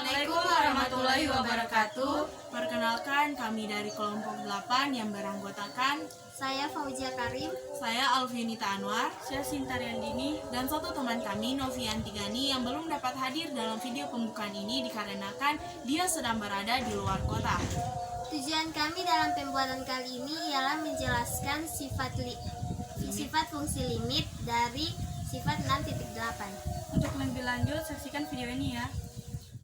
Assalamualaikum warahmatullahi wabarakatuh. Perkenalkan, kami dari kelompok 8 yang beranggotakan saya Fauzia Karim, saya Alvinita Anwar, saya Sinta Riandini, dan satu teman kami Novian Tigani yang belum dapat hadir dalam video pembukaan ini dikarenakan dia sedang berada di luar kota. Tujuan kami dalam pembuatan kali ini ialah menjelaskan sifat fungsi limit dari sifat 6.8. Untuk lebih lanjut, saksikan video ini ya.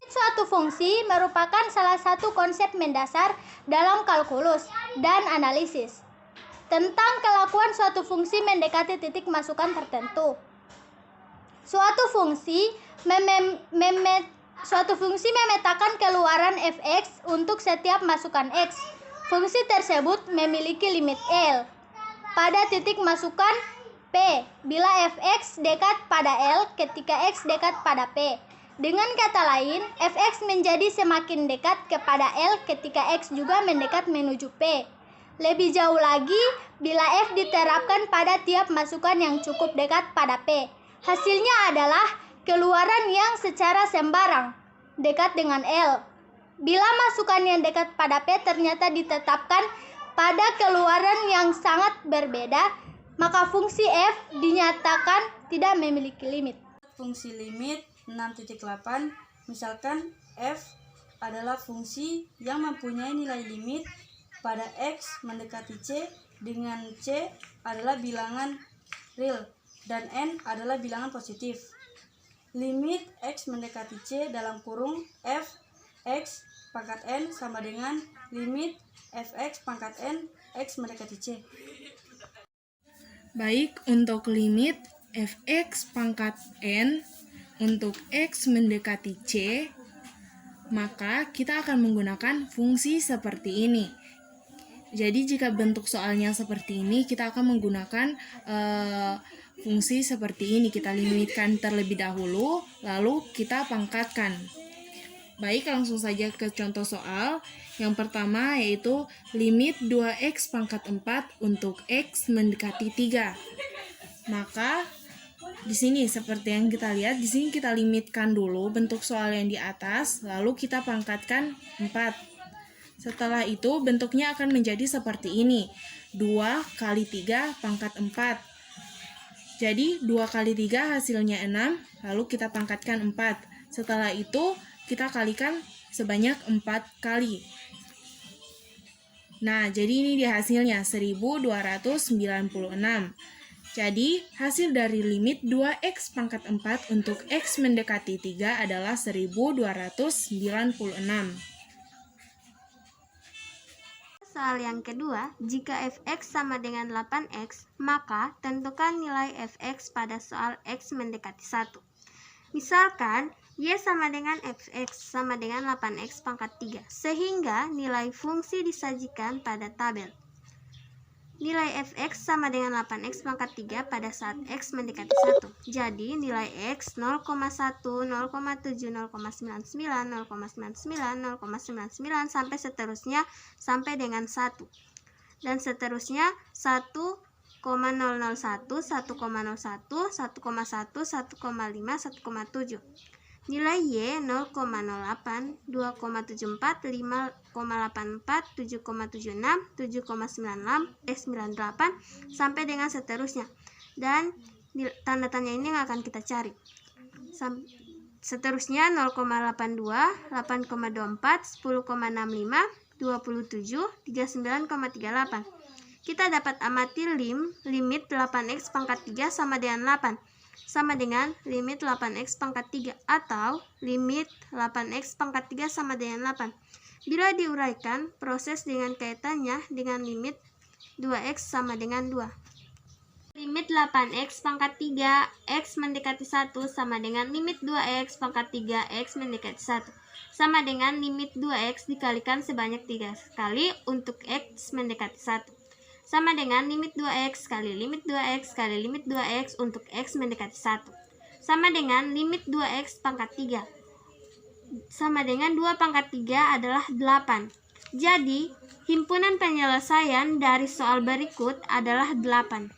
Suatu fungsi merupakan salah satu konsep mendasar dalam kalkulus dan analisis tentang kelakuan suatu fungsi mendekati titik masukan tertentu. Suatu fungsi memetakan keluaran fx untuk setiap masukan x. Fungsi tersebut memiliki limit L pada titik masukan P bila fx dekat pada L ketika x dekat pada P. Dengan kata lain, fx menjadi semakin dekat kepada L ketika x juga mendekat menuju P. Lebih jauh lagi, bila f diterapkan pada tiap masukan yang cukup dekat pada P. Hasilnya adalah keluaran yang secara sembarang dekat dengan L. Bila masukan yang dekat pada P ternyata ditetapkan pada keluaran yang sangat berbeda, maka fungsi f dinyatakan tidak memiliki limit. Fungsi limit 6.8, misalkan f adalah fungsi yang mempunyai nilai limit pada x mendekati c, dengan c adalah bilangan real dan n adalah bilangan positif. Limit x mendekati c dalam kurung f x pangkat n sama dengan limit fx pangkat n x mendekati c. Baik, untuk limit fx pangkat n untuk x mendekati c, maka kita akan menggunakan fungsi seperti ini. Jadi jika bentuk soalnya seperti ini, kita akan menggunakan fungsi seperti ini. Kita limitkan terlebih dahulu, lalu kita pangkatkan. Baik, langsung saja ke contoh soal. Yang pertama yaitu limit 2x pangkat 4 untuk x mendekati 3. Maka di sini seperti yang kita lihat, di sini kita limitkan dulu bentuk soal yang di atas, lalu kita pangkatkan 4. Setelah itu bentuknya akan menjadi seperti ini. 2 kali 3 pangkat 4. Jadi 2 kali 3 hasilnya 6, lalu kita pangkatkan 4. Setelah itu kita kalikan sebanyak 4 kali. Nah, jadi ini dia hasilnya 1296. Jadi, hasil dari limit 2x pangkat 4 untuk x mendekati 3 adalah 1296. Soal yang kedua, jika fx sama dengan 8x, maka tentukan nilai fx pada soal x mendekati 1. Misalkan, y sama dengan fx sama dengan 8x pangkat 3, sehingga nilai fungsi disajikan pada tabel. Nilai fx sama dengan 8x pangkat 3 pada saat x mendekati 1. Jadi, nilai x 0,1, 0,7, 0,99, 0,99, 0,99 sampai seterusnya sampai dengan 1. Dan seterusnya 1,001, 1,01, 1,1, 1,5, 1,7. Nilai y 0,08, 2,74, 5,84, 7,76, 7,96, 98 sampai dengan seterusnya. Dan tanda tanya ini yang akan kita cari. Seterusnya 0,82, 8,24, 10,65, 27, 39,38. Kita dapat amati limit 8x pangkat 3 sama dengan 8. Sama dengan limit 8x pangkat 3 atau limit 8x pangkat 3 sama dengan 8. Bila diuraikan, proses dengan kaitannya dengan limit 2x sama dengan 2. Limit 8x pangkat 3 x mendekati 1 sama dengan limit 2x pangkat 3 x mendekati 1. Sama dengan limit 2x dikalikan sebanyak 3 kali untuk x mendekati 1. Sama dengan limit 2x kali limit 2x kali limit 2x untuk x mendekati 1. Sama dengan limit 2x pangkat 3. Sama dengan 2 pangkat 3 adalah 8. Jadi, himpunan penyelesaian dari soal berikut adalah 8.